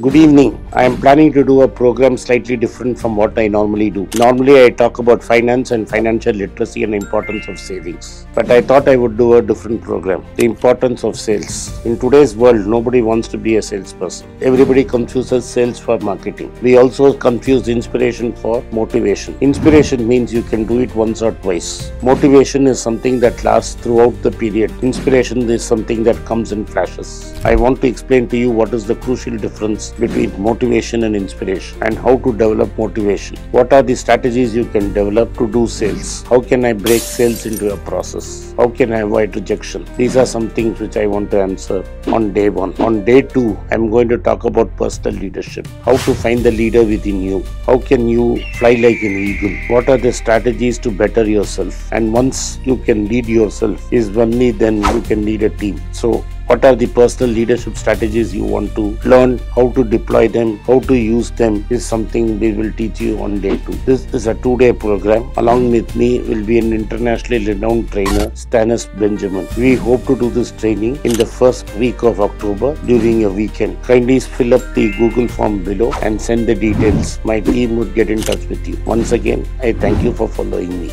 Good evening. I am planning to do a program slightly different from what I normally do. Normally, I talk about finance and financial literacy and the importance of savings. But I thought I would do a different program. The importance of sales. In today's world, nobody wants to be a salesperson. Everybody confuses sales for marketing. We also confuse inspiration for motivation. Inspiration means you can do it once or twice. Motivation is something that lasts throughout the period. Inspiration is something that comes in flashes. I want to explain to you what is the crucial difference between motivation and inspiration and how to develop motivation. What are the strategies you can develop to do sales? How can I break sales into a process? How can I avoid rejection? These are some things which I want to answer on day one. On day two, I'm going to talk about personal leadership. How to find the leader within you. How can you fly like an eagle? What are the strategies to better yourself? And once you can lead yourself, is only then you can lead a team. So what are the personal leadership strategies you want to learn, how to deploy them, how to use them is something we will teach you on day 2. This is a 2-day program. Along with me will be an internationally renowned trainer, Stanis Benjamin. We hope to do this training in the first week of October during a weekend. Kindly fill up the Google form below and send the details. My team would get in touch with you. Once again, I thank you for following me.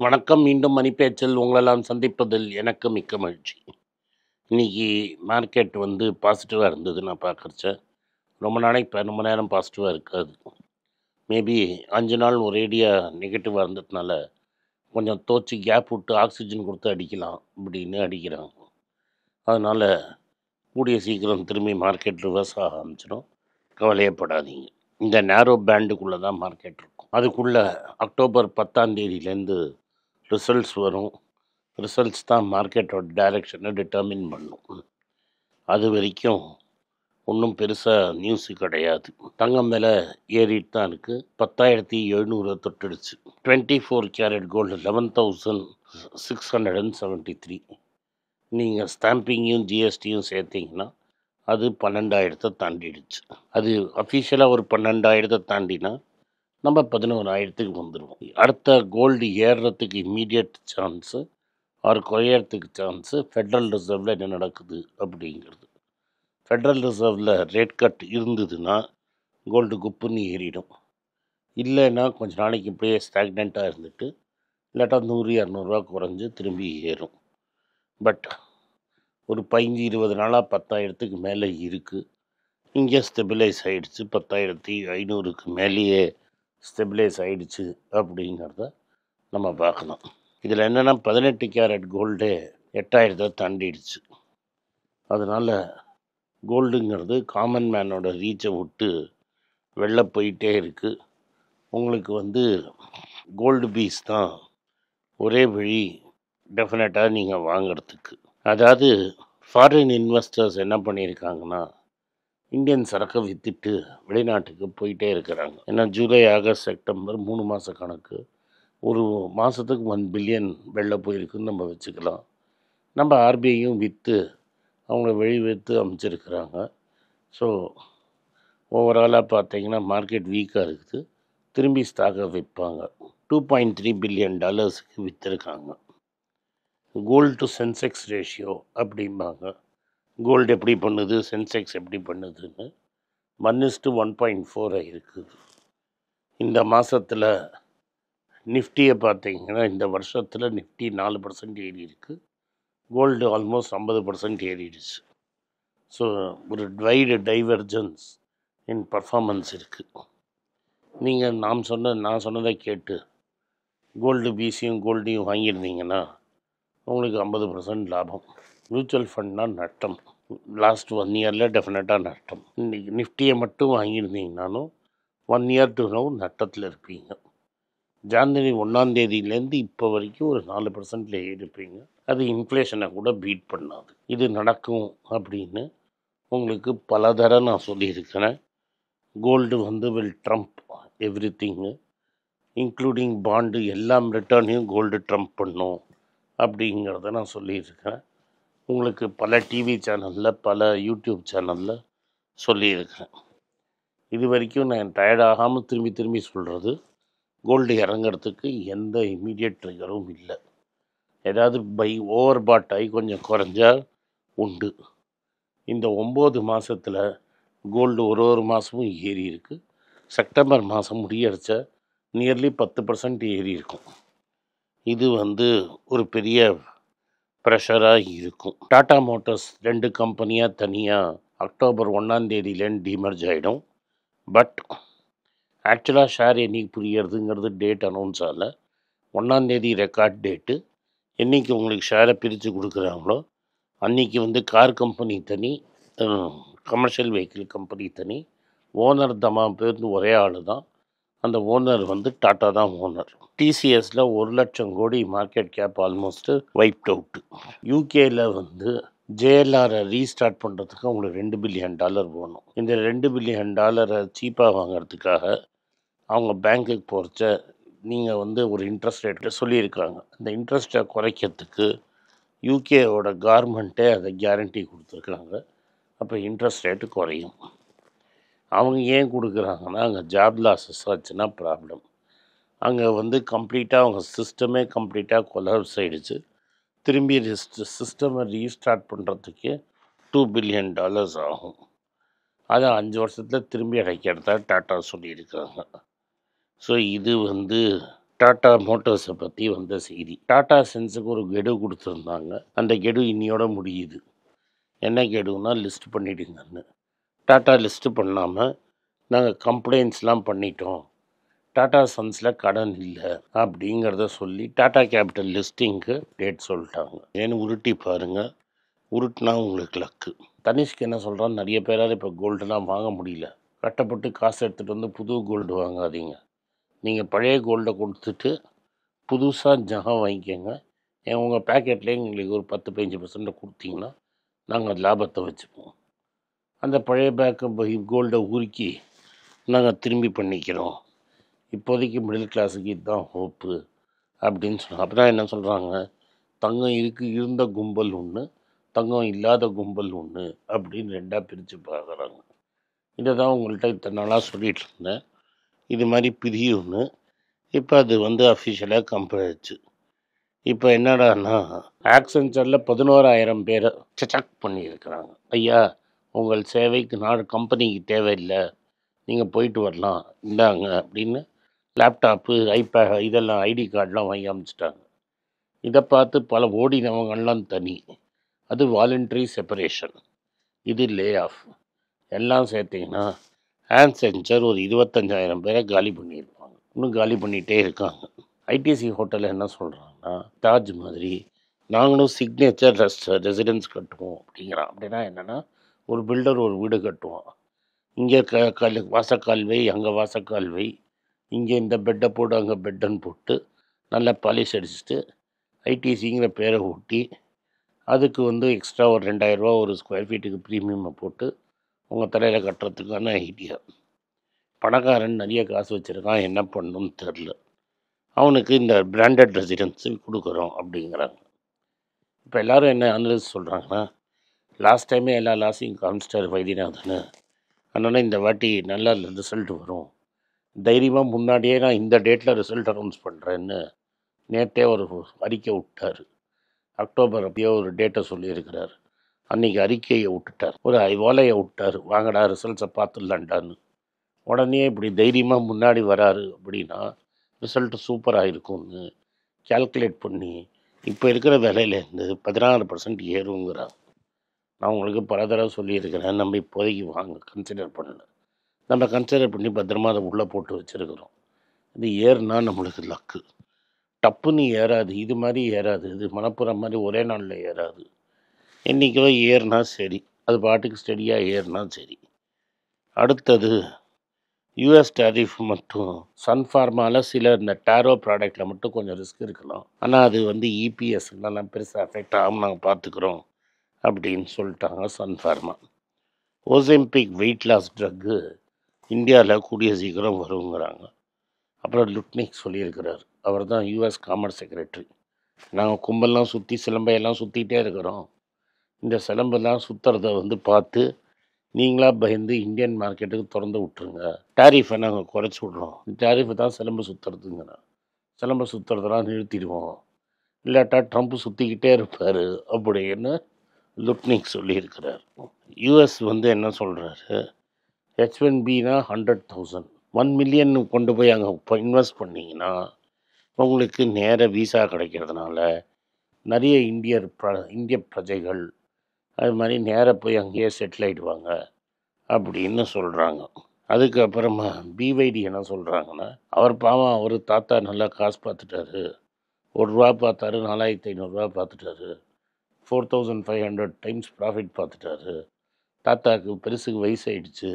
வணக்கம். மீண்டும் மணிப்பேச்சில் உங்களெல்லாம் சந்திப்பதில் எனக்கு மிக்க மகிழ்ச்சி. இன்றைக்கி market பாசிட்டிவாக இருந்தது. நான் பார்க்குறச்ச ரொம்ப நேரம் பாசிட்டிவாக இருக்காது. மேபி 5 நாள் ஒரேடியாக நெகட்டிவாக இருந்ததுனால கொஞ்சம் தோச்சி கேப் விட்டு ஆக்சிஜன் கொடுத்து அடிக்கலாம் அப்படின்னு அடிக்கிறாங்க. அதனால் கூடிய சீக்கிரம் திரும்பி மார்க்கெட் ரிவர்ஸ் ஆக ஆரம்பிச்சிடும். கவலையப்படாதீங்க. இந்த நேரோ பேண்டுக்குள்ளே தான் மார்க்கெட் இருக்கும். அதுக்குள்ளே அக்டோபர் 10ஆம் தேதியிலேருந்து ரிசல்ட்ஸ் வரும். ரிசல்ட்ஸ் தான் மார்க்கெட்டோட டைரெக்ஷனை டிட்டர்மின் பண்ணும். அது வரைக்கும் ஒன்றும் பெருசாக நியூஸு கிடையாது. தங்கம் விலை ஏறிட்டு தான் இருக்குது. 10,700 தொட்டுடுச்சு. 24 கேரட் கோல்டு 11,673. நீங்கள் ஸ்டாம்பிங்கையும் ஜிஎஸ்டியும் சேர்த்திங்கன்னா அது 12,000 தாண்டிடுச்சு. அது அஃபிஷியலாக ஒரு 12,000 தாண்டினா நம்ம 11,000 வந்துடுவோம். அடுத்த கோல்டு ஏறுறதுக்கு இம்மீடியட் சான்ஸு ஆர் குறையறதுக்கு சான்ஸு ஃபெட்ரல் ரிசர்வில் என்ன நடக்குது அப்படிங்கிறது. ஃபெட்ரல் ரிசர்வில் ரேட் கட் இருந்ததுன்னா கோல்டு குப்புன்னு ஏறிடும். இல்லைன்னா கொஞ்சம் நாளைக்கு இப்படியே ஸ்டாக்னண்ட்டாக இருந்துட்டு இல்லாட்டா 100-200 குறைஞ்சி திரும்பி ஏறும். பட் ஒரு 15-20 நாளாக 10,000 மேலே இருக்குது. இங்கே ஸ்டெபிலைஸ் ஆகிடுச்சு. 10,500 மேலேயே ஸ்டெபிலைஸ் ஆகிடுச்சு அப்படிங்கிறத நம்ம பார்க்கலாம். இதில் என்னென்னா 18 கேரட் கோல்டே 8,000 தாண்டிடுச்சு. அதனால் கோல்டுங்கிறது காமன் மேனோட ரீச்சை விட்டு வெளில போயிட்டே இருக்குது. உங்களுக்கு கோல்டு பீஸ் தான் ஒரே வழி டெஃபினட்டாக நீங்கள் வாங்கிறதுக்கு. அதாவது ஃபாரின் இன்வெஸ்டர்ஸ் என்ன பண்ணியிருக்காங்கன்னா இந்தியன் சரக்கை விற்றுட்டு வெளிநாட்டுக்கு போயிட்டே இருக்கிறாங்க. ஏன்னா ஜூலை, ஆகஸ்ட், செப்டம்பர் 3 மாத கணக்கு. ஒரு மாதத்துக்கு 1 பில்லியன் வெளில போயிருக்குன்னு நம்ம வச்சுக்கலாம். நம்ம ஆர்பிஐயும் விற்று அவங்க விற்று அமைச்சிருக்கிறாங்க. ஸோ ஓவராலாக பார்த்தீங்கன்னா மார்க்கெட் வீக்காக இருக்குது. திரும்பி ஸ்டாக்கை விற்பாங்க. $2.3 பில்லியன் விற்றுருக்காங்க. கோல்டு டு சென்செக்ஸ் ரேஷியோ அப்படிம்பாங்க. கோல்டு எப்படி பண்ணுது, சென்செக்ஸ் எப்படி பண்ணுதுன்னு 1:1.4 இருக்குது. இந்த மாதத்தில் நிஃப்டியை பார்த்தீங்கன்னா இந்த வருஷத்தில் நிஃப்டி 4% ஏறி இருக்குது. கோல்டு ஆல்மோஸ்ட் 50% ஏறிடுச்சு. ஸோ ஒரு வைடு டைவர்ஜன்ஸ் இன் பர்ஃபார்மன்ஸ் இருக்குது. நீங்கள் நான் சொன்னதை கேட்டு கோல்டு பீஸையும் கோல்டையும் வாங்கியிருந்தீங்கன்னா உங்களுக்கு 50% லாபம். மியூச்சுவல் ஃபண்ட்னா நட்டம். லாஸ்ட் 1 இயரில் டெஃபினட்டாக நட்டம். இன்றைக்கி நிஃப்டியை மட்டும் வாங்கியிருந்தீங்கன்னாலும் 1 இயர் டு நவ் நட்டத்தில் இருப்பீங்க. ஜான்வரி 1ஆம் தேதியிலேருந்து இப்போ வரைக்கும் ஒரு 4% இருப்பீங்க. அது இன்ஃப்ளேஷனை கூட பீட் பண்ணாது. இது நடக்கும் அப்படின்னு உங்களுக்கு பல தடவை நான் சொல்லியிருக்கிறேன். Gold will trump everything including bond. எல்லாம் ரிட்டர்னையும் கோல்டு ட்ரம்ப் பண்ணும் அப்படிங்கிறத நான் சொல்லியிருக்கிறேன். உங்களுக்கு பல டிவி சேனலில் பல யூடியூப் சேனலில் சொல்லியிருக்கிறேன். இது வரைக்கும் நான் டயர்ட் ஆகாமல் திரும்பி திரும்பி சொல்கிறது, கோல்டு இறங்குறதுக்கு எந்த இம்மீடியட் ட்ரிகரும் இல்லை. ஏதாவது ஓவர் பாட் ஆகி கொஞ்சம் குறைஞ்சா உண்டு. இந்த 9 மாதத்தில் கோல்டு ஒரு மாதமும் ஏறி இருக்கு. செப்டம்பர் மாதம் முடியடிச்ச நியர்லி 10% ஏறி இருக்கும். இது ஒரு பெரிய ப்ரெஷராக இருக்கும். டாடா மோட்டார்ஸ் 2 கம்பெனியாக தனியாக அக்டோபர் 1ஆம் தேதியிலேருந்து டிமர்ஜ் ஆகிடும். பட் ஆக்சுவலாக ஷேர் என்னைக்கு புரியறதுங்கிறது டேட் அனௌன்ஸ் ஆகலை. 1ஆம் தேதி ரெக்கார்ட் டேட்டு. என்றைக்கு உங்களுக்கு ஷேரை பிரித்து கொடுக்குறாங்களோ அன்றைக்கி கார் கம்பெனி தனி, கமர்ஷியல் வெஹிக்கிள் கம்பெனி தனி. ஓனர் தமா பேர் ஒரே ஆள் தான். அந்த ஓனர் டாட்டா தான் ஓனர். டிசிஎஸில் 1,00,000 கோடி market cap almost wiped out. யூகேயில் ஜேஎல்ஆரை ரீஸ்டார்ட் பண்ணுறதுக்கு அவங்களுக்கு $2 பில்லியன் வேணும். இந்த $2 பில்லியன் சீப்பாக வாங்கிறதுக்காக அவங்க பேங்க்குக்கு போகிறச்ச நீங்கள் ஒரு இன்ட்ரெஸ்ட் ரேட்டில் சொல்லியிருக்காங்க. அந்த இன்ட்ரெஸ்ட்டை குறைக்கிறதுக்கு யூகேவோட கவர்மெண்ட்டே அதை கேரண்டி கொடுத்துருக்காங்க. அப்போ இன்ட்ரெஸ்ட் ரேட்டு குறையும். அவங்க ஏன் கொடுக்குறாங்கன்னா, அங்கே ஜாப் லாஸஸ் ஆச்சுன்னா ப்ராப்ளம். அங்கே கம்ப்ளீட்டாக அவங்க சிஸ்டமே கம்ப்ளீட்டாக கொலாப்ஸ் ஆகிடுச்சு. திரும்பி சிஸ்டமை ரீஸ்டார்ட் பண்ணுறதுக்கே $2 பில்லியன் ஆகும். அதை 5 வருஷத்தில் திரும்பி அடைக்கிறதா டாட்டா சொல்லியிருக்காங்க. ஸோ இது டாட்டா மோட்டார்ஸை பற்றி வந்த செய்தி. டாட்டா சென்ஸுக்கு ஒரு கெடு கொடுத்துருந்தாங்க. அந்த கெடு இன்னியோட முடியுது. என்ன கெடுன்னா லிஸ்ட் பண்ணிவிடுங்கன்னு. டாட்டா லிஸ்ட்டு பண்ணாமல் நாங்கள் கம்ப்ளைண்ட்ஸ்லாம் பண்ணிட்டோம், டாடா சன்ஸில் கடன் இல்லை அப்படிங்கிறத சொல்லி டாடா கேபிட்டல் லிஸ்டிங்க்கு டேட் சொல்லிட்டாங்க. ஏன்னு உருட்டி பாருங்கள், உருட்டினா உங்களுக்கு லக்கு. தனிஷ்க்கு என்ன சொல்கிறான், நிறைய பேரால் இப்போ கோல்டுலாம் வாங்க முடியல. கட்டப்பட்டு காசு எடுத்துகிட்டு புது கோல்டு வாங்காதீங்க. நீங்கள் பழைய கோல்டை கொடுத்துட்டு புதுசாக ஜகம் வாங்கிக்கோங்க. உங்கள் பேக்கெட்லேயே எங்களுக்கு ஒரு 10-15% கொடுத்தீங்கன்னா நாங்கள் லாபத்தை வச்சுப்போம். அந்த பழைய கோல்டை உருக்கி நாங்கள் திரும்பி பண்ணிக்கிறோம். இப்போதைக்கு மிடில் கிளாஸுக்கு இதுதான் ஹோப்பு அப்படின்னு சொன்னாங்க. அப்புறம் என்ன சொல்கிறாங்க, தங்கம் இருந்த கும்பல் ஒன்று, தங்கம் இல்லாத கும்பல் ஒன்று அப்படின்னு 2ஆக பிரித்து பார்க்குறாங்க. இதை தான் உங்கள்கிட்ட இத்தனை நாளாக சொல்லிகிட்டு இருந்தேன். இது மாதிரி பிரியும்னு. இப்போ அது அஃபிஷியலாக கம்பெனிச்சு. இப்போ என்னடான்னா, ஆக்சென்ச்சரில் 11,000 பேரை செக் பண்ணியிருக்கிறாங்க. ஐயா, உங்கள் சேவைக்கு கம்பெனிக்கு தேவையில்லை, நீங்கள் போயிட்டு வரலாம், இந்தாங்க அப்படின்னு லேப்டாப்பு, ஐபேட், இதெல்லாம் ஐடி கார்டெலாம் வாங்கி அமைச்சிட்டாங்க. இதை பார்த்து பல ஓடினவங்கள்லாம் தனி. அது வாலண்ட்ரி செப்பரேஷன், இது லே ஆஃப். எல்லாம் சேர்த்திங்கன்னா ஆக்சென்ச்சர் ஒரு 25,000 பேரை காலி பண்ணியிருப்பாங்க. இன்னும் காலி பண்ணிகிட்டே இருக்காங்க. ஐடிசி ஹோட்டலில் என்ன சொல்கிறாங்கன்னா, தாஜ் மாதிரி நாங்களும் சிக்னேச்சர் ரெசிடென்ஸ் கட்டுவோம் அப்படிங்கிறான். அப்படின்னா என்னென்னா, ஒரு பில்டர் ஒரு வீடு கட்டுவான். இங்கே வாசக்கால் வை, அங்கே வாசக்கால் வை, இங்கே இந்த பெட்டை போட்டு அங்கே பெட்டுன்னு போட்டு நல்லா பாலிஷ் அடிச்சுட்டு ஐடிசிங்கிற பேரை ஊட்டி அதுக்கு எக்ஸ்ட்ரா ஒரு 2,000 ரூபா ஒரு ஸ்கொயர் ஃபீட்டுக்கு ப்ரீமியமை போட்டு உங்கள் தலையில் கட்டுறதுக்கான ஐடியா. பணக்காரன் நிறைய காசு வச்சுருக்கான், என்ன பண்ணணும்னு தெரில. அவனுக்கு இந்த பிராண்டட் ரெசிடென்ஸு கொடுக்குறோம் அப்படிங்கிறாங்க. இப்போ எல்லோரும் என்ன அனலிஸ்ட் சொல்கிறாங்கன்னா, லாஸ்ட் டைமே எல்லா லாஸையும் காமிச்சிட்டார் வைத்தியநாதன், அதனால் இந்த வாட்டி நல்ல ரிசல்ட் வரும், தைரியமாக முன்னாடியே நான் இந்த டேட்டில் ரிசல்ட் அனௌன்ஸ் பண்ணுறேன்னு நேற்றே ஒரு அறிக்கை விட்டார். அக்டோபர் அப்படியே ஒரு டேட்டை சொல்லியிருக்கிறார். அன்றைக்கி அறிக்கையை விட்டுட்டார், ஒரு ஓலையை விட்டார், வாங்கடா ரிசல்ட்ஸை பார்த்துடலான்டான்னு. உடனே இப்படி தைரியமாக முன்னாடி வராரு அப்படின்னா ரிசல்ட்டு சூப்பராக இருக்கும்னு கேல்குலேட் பண்ணி இப்போ இருக்கிற விலையிலேருந்து 16% ஏறுங்கிறாங்க. நான் உங்களுக்கு பல தடவை சொல்லியிருக்கிறேன், நம்ம இப்போதைக்கு வாங்க கன்சிடர் பண்ணல. நம்ம கன்சிடர் பண்ணி பத்திரமா அதை உள்ளே போட்டு வச்சுருக்கிறோம். இது ஏறுனா நம்மளுக்கு லக்கு. டப்புன்னு ஏறாது, இது மாதிரி ஏறாது, இது மணப்புறம் மாதிரி ஒரே நாளில் ஏறாது. என்றைக்கோ ஏறுனா சரி, அது பாட்டுக்கு ஸ்டெடியாக ஏறுனா சரி. அடுத்தது யூஎஸ் டேரிஃப் மட்டும் சன்ஃபார்மாவில் சில இந்த டேரோ ப்ராடக்டில் மட்டும் கொஞ்சம் ரிஸ்க் இருக்கலாம். ஆனால் அது இபிஎஸ்லாம் பெருசாக அஃபெக்ட் ஆகாமல் நாங்கள் பார்த்துக்குறோம் அப்படின்னு சொல்லிட்டாங்க Sun Pharma. Ozempic weight loss drug இந்தியாவில் கூடிய சீக்கிரம் வருங்கிறாங்க. அப்புறம் லுட்னிக் சொல்லியிருக்கிறார், அவர் தான் யூஎஸ் காமர்ஸ் செக்ரட்டரி. நாங்கள் கும்பல்லாம் சுற்றி சிலம்பையெல்லாம் சுற்றிகிட்டே இருக்கிறோம், இந்த சிலம்பெல்லாம் சுற்றுறத பார்த்து நீங்களா பயந்து இந்தியன் மார்க்கெட்டுக்கு திறந்து விட்ருங்க. டாரிஃபை நாங்கள் குறைச்சி விட்றோம். டாரிஃபை தான் சிலம்பு சுற்றுறதுங்கிறேன். சிலம்பு சுற்றுறதெல்லாம் நிறுத்திடுவோம். இல்லாட்டா ட்ரம்ப் சுற்றிக்கிட்டே இருப்பார் அப்படின்னு லுட்னிக் சொல்லியிருக்கிறார். யூஎஸ் என்ன சொல்கிறாரு, H1Bனா 100,000 1 மில்லியன் கொண்டு போய் அங்கே இன்வெஸ்ட் பண்ணிங்கன்னா உங்களுக்கு நேர விசா கிடைக்கிறதுனால நிறைய இந்திய பிரஜைகள் அது மாதிரி நேராக போய் அங்கேயே செட்டில் ஆகிடுவாங்க அப்படின்னு சொல்கிறாங்க. அதுக்கப்புறமா பிவைடி என்ன சொல்கிறாங்கன்னா, அவர் பாவம் அவர் தாத்தா நல்லா காசு பார்த்துட்டாரு. ₹1 பார்த்தாரு, 4500 பார்த்துட்டாரு. 4500 டைம்ஸ் ப்ராஃபிட் பார்த்துட்டாரு. தாத்தாவுக்கு பெருசுக்கு வயசாயிடுச்சு,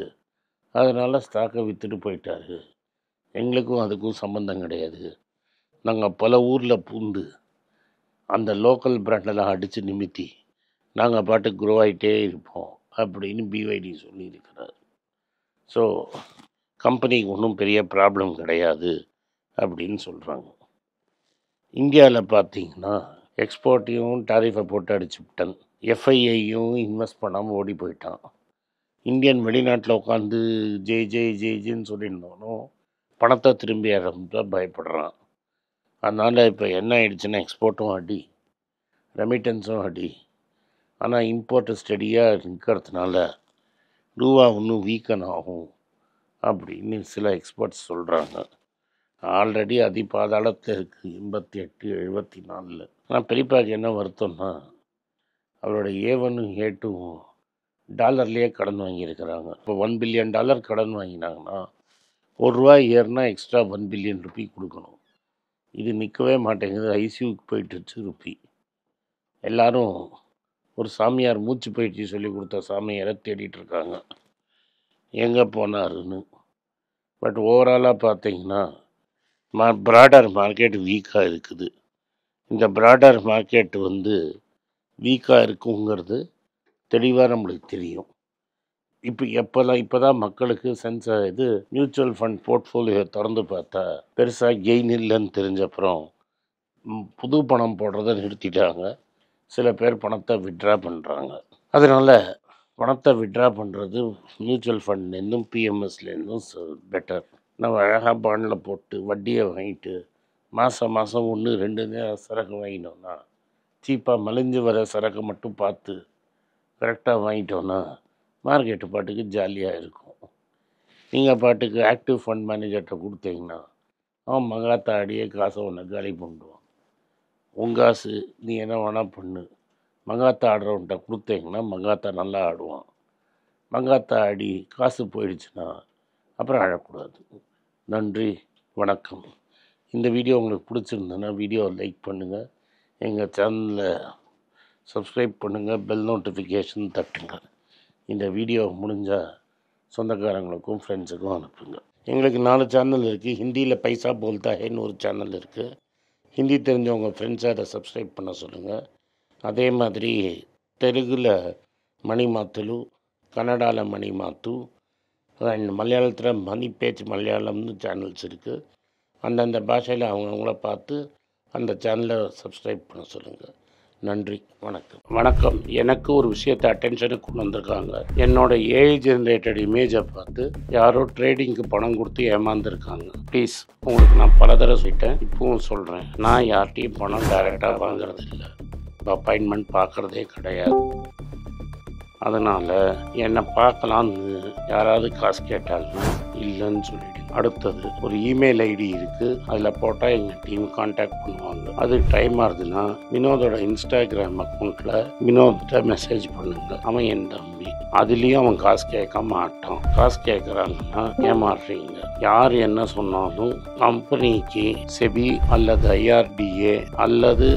அதனால் ஸ்டாக்கை விற்றுட்டு போயிட்டாரு. எங்களுக்கும் அதுக்கும் சம்மந்தம் கிடையாது. நாங்கள் பல ஊரில் பூந்து அந்த லோக்கல் பிராண்டெல்லாம் அடித்து நிமித்தி நாங்கள் பாட்டுக்கு க்ரோ ஆகிட்டே இருப்போம் அப்படின்னு பிவைடி சொல்லியிருக்கிறார். ஸோ கம்பெனிக்கு ஒன்றும் பெரிய ப்ராப்ளம் கிடையாது அப்படின்னு சொல்கிறாங்க. இந்தியாவில் பார்த்தீங்கன்னா எக்ஸ்போர்ட்டையும் டாரிஃபை போட்டு அடிச்சு விட்டான். எஃப்ஐஐயும் இன்வெஸ்ட் பண்ணாமல் ஓடி போயிட்டான். இந்தியன் வெளிநாட்டில் உட்காந்து ஜெய்ன்னு சொல்லியிருந்தாலும் பணத்தை திரும்பி தான் பயப்படுறான். அதனால் இப்போ என்ன ஆயிடுச்சுன்னா எக்ஸ்போர்ட்டும் அடி, ரெமிட்டன்ஸும் அடி. ஆனால் இம்போர்ட்டு ஸ்டடியாக இருக்கிறதுனால ரூபா இன்னும் வீக்கன் ஆகும் அப்படின்னு சில எக்ஸ்பர்ட்ஸ் சொல்கிறாங்க. ஆல்ரெடி அதிபாதாளத்தில் இருக்குது 88, 74. ஆனால் பெரியப்பாக்கு என்ன வருத்தம்னா அவரோட A1 A2 டாலர்லேயே கடன் வாங்கியிருக்கிறாங்க. இப்போ $1 பில்லியன் கடன் வாங்கினாங்கன்னா ₹1 ஏறுனா எக்ஸ்ட்ரா $1 பில்லியன் கொடுக்கணும். இது நிற்கவே மாட்டேங்குது. ஐசியூக்கு போயிட்டுருச்சு ருப்பி. எல்லோரும் ஒரு சாமியார் மூச்சு பயிற்சி சொல்லி கொடுத்த சாமியாரை தேடிட்டுருக்காங்க எங்கே போனாருன்னு. பட் ஓவராலாக பார்த்தீங்கன்னா ப்ராடர் மார்க்கெட் வீக்காக இருக்குது. இந்த ப்ராடர் மார்க்கெட் வீக்காக இருக்குங்கிறது தெளிவாக நம்மளுக்கு தெரியும். இப்போ தான் மக்களுக்கு மியூச்சுவல் ஃபண்ட் போர்ட்ஃபோலியோ திறந்து பார்த்தா பெருசாக கெயின் இல்லைன்னு தெரிஞ்சப்புறம் புது பணம் போடுறதை நிறுத்திட்டாங்க. சில பேர் பணத்தை விட்ரா பண்ணுறாங்க. அதனால் பணத்தை விட்ரா பண்ணுறது மியூச்சுவல் ஃபண்ட்லேருந்தும் பிஎம்எஸ்லேருந்தும் பெட்டர். நம்ம அழகாக பாண்டில் போட்டு வட்டியை வாங்கிட்டு மாதம் 1, 2 நேரம் சரக்கு வாங்கிட்டோன்னா, சீப்பாக மலிஞ்சு வர சரக்கு மட்டும் பார்த்து கரெக்டாக வாங்கிட்டோன்னா மார்க்கெட்டு பாட்டுக்கு ஜாலியாக இருக்கும். நீங்கள் பாட்டுக்கு ஆக்டிவ் ஃபண்ட் மேனேஜர்கிட்ட கொடுத்தீங்கன்னா அவன் மங்காத்தா அடியே காசை ஒன்று காலி பண்ணிடுவான். உன் காசு நீ என்ன வேணால் பண்ணு. மங்காத்தா ஆடுறவன்கிட்ட கொடுத்தீங்கன்னா மங்காத்தா நல்லா ஆடுவான். மங்காத்தா ஆடி காசு போயிடுச்சுன்னா அப்புறம் அழக்கூடாது. நன்றி, வணக்கம். இந்த வீடியோ உங்களுக்கு பிடிச்சிருந்ததுன்னா வீடியோவை லைக் பண்ணுங்கள், எங்கள் சேனலை சப்ஸ்கிரைப் பண்ணுங்கள், பெல் நோட்டிஃபிகேஷன் தட்டுங்க. இந்த வீடியோ முடிஞ்சால் சொந்தக்காரங்களுக்கும் ஃப்ரெண்ட்ஸுக்கும் அனுப்புங்க. எங்களுக்கு 4 சேனல் இருக்குது. ஹிந்தியில் பைசா போல்தா ஹேன்னு ஒரு சேனல் இருக்குது. ஹிந்தி தெரிஞ்சவங்க ஃப்ரெண்ட்ஸை அதை சப்ஸ்கிரைப் பண்ண சொல்லுங்கள். அதே மாதிரி தெலுங்கில் மணி மாத்துலு, கன்னடாவில் மணி மாத்து, அண்ட் மலையாளத்தில் மணி பேச்சு மலையாளம்னு சேனல்ஸ் இருக்குது. அந்தந்த பாஷையில் அவங்கவுங்கள பார்த்து அந்த சேனலை சப்ஸ்கிரைப் பண்ண சொல்லுங்கள். நன்றி, வணக்கம். எனக்கு ஒரு விஷயத்தை அட்டென்ஷனுக்கு கொண்டு வந்திருக்காங்க. என்னோட ஏஐ ஜென்ரேட்டட் இமேஜை பார்த்து யாரோ ட்ரேடிங்க்கு பணம் கொடுத்து ஏமாந்துருக்காங்க. ப்ளீஸ், உங்களுக்கு நான் பல தடவை சொல்லிட்டேன், இப்பவும் சொல்கிறேன், நான் யார்கிட்டையும் பணம் டைரெக்டாக வாங்குறது இல்லை, அப்பாயின்மெண்ட் பார்க்குறதே கிடையாது. அதனால் என்னை பார்க்கலான்னு யாராவது காசு கேட்டாலும் இல்லைன்னு சொல்லிவிடுங்க. அடுத்தது ஒரு இமெயில் ஐடி இருக்குது, அதில் போட்டால் எங்கள் டீம் கான்டாக்ட் பண்ணுவாங்க. அது டைம் ஆகுதுன்னா வினோதோட இன்ஸ்டாகிராம் அக்கௌண்ட்டில் வினோத்கிட்ட மெசேஜ் பண்ணுங்கள். அவன் என் தம்பி, அதுலேயும் அவன் காசு கேட்க மாட்டான். காசு கேட்குறாங்கன்னா ஏமாறுறீங்க. யார் என்ன சொன்னாலும் கம்பெனிக்கு செபி அல்லது IRDA அல்லது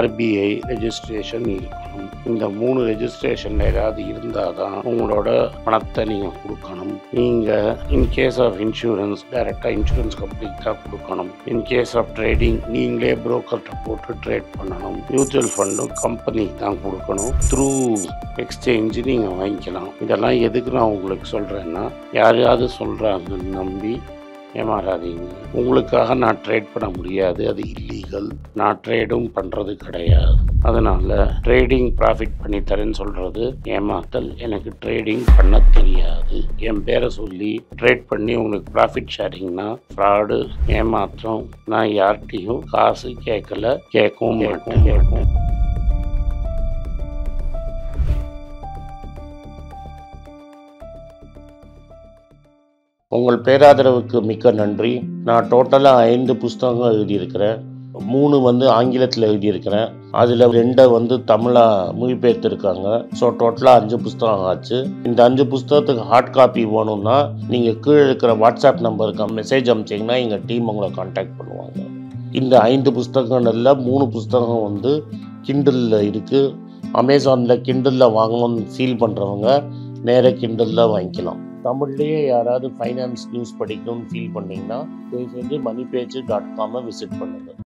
RBI ரெஜிஸ்ட்ரேஷன் இருக்கணும். இந்த 3 ரெஜிஸ்ட்ரேஷன் ஏதாவது இருந்தால் தான் உங்களோட பணத்தை நீங்கள் கொடுக்கணும். நீங்கள் இன்கேஸ் ஆஃப் இன்சூரன்ஸ் டைரெக்டாக இன்சூரன்ஸ் கம்பெனிக்கு தான் கொடுக்கணும். இன்கேஸ் ஆஃப் ட்ரேடிங் நீங்களே புரோக்கர்கிட்ட போட்டு ட்ரேட் பண்ணணும். மியூச்சுவல் ஃபண்டும் கம்பெனிக்கு தான் கொடுக்கணும். த்ரூ எக்ஸ்சேஞ்சு நீங்கள் வாங்கிக்கலாம். இதெல்லாம் எதுக்கு நான் உங்களுக்கு சொல்கிறேன்னா, யாரையாவது சொல்கிறாங்கன்னு நம்பி ஏமாறாதீங்க. உங்களுக்காக நான் ட்ரேட் பண்ண முடியாது, அது இல்லீகல். நான் ட்ரேடும் பண்ணுறது கிடையாது. அதனால் ட்ரேடிங் ப்ராஃபிட் பண்ணி தரேன்னு சொல்கிறது ஏமாத்தல். எனக்கு ட்ரேடிங் பண்ண தெரியாது. என் பேரை சொல்லி ட்ரேட் பண்ணி உங்களுக்கு ப்ராஃபிட் ஷேரிங்னா ஃப்ராடு, ஏமாற்றம். நான் யார்கிட்டையும் காசு கேட்கல, கேட்கவும் மாட்டேன். உங்கள் பேராதரவுக்கு மிக்க நன்றி. நான் டோட்டலாக 5 புஸ்தகங்கள் எழுதியிருக்கிறேன். 3 வந்து ஆங்கிலத்தில் எழுதியிருக்கிறேன். அதில் 2 தமிழாக மொழிபெயர்த்துருக்காங்க. ஸோ டோட்டலாக 5 புஸ்தகம் ஆச்சு. இந்த 5 புஸ்தகத்துக்கு ஹார்ட் காப்பி வேணும்னா நீங்கள் கீழே இருக்கிற வாட்ஸ்அப் நம்பருக்கு மெசேஜ் அனுப்பிச்சிங்கன்னா எங்கள் டீம் உங்களை கான்டாக்ட் பண்ணுவாங்க. இந்த 5 புஸ்தகங்களில் 3 புஸ்தகம் கிண்டலில் இருக்குது. அமேசானில் கிண்டலில் வாங்கணும்னு ஃபீல் பண்ணுறவங்க நேராக கிண்டலில் வாங்கிக்கலாம். தமிழ்லேயே யாராவது ஃபைனான்ஸ் நியூஸ் படிக்கணும்னு ஃபீல் பண்ணிங்கன்னா தயவுசெஞ்சு moneypage.com விசிட் பண்ணுங்கள்.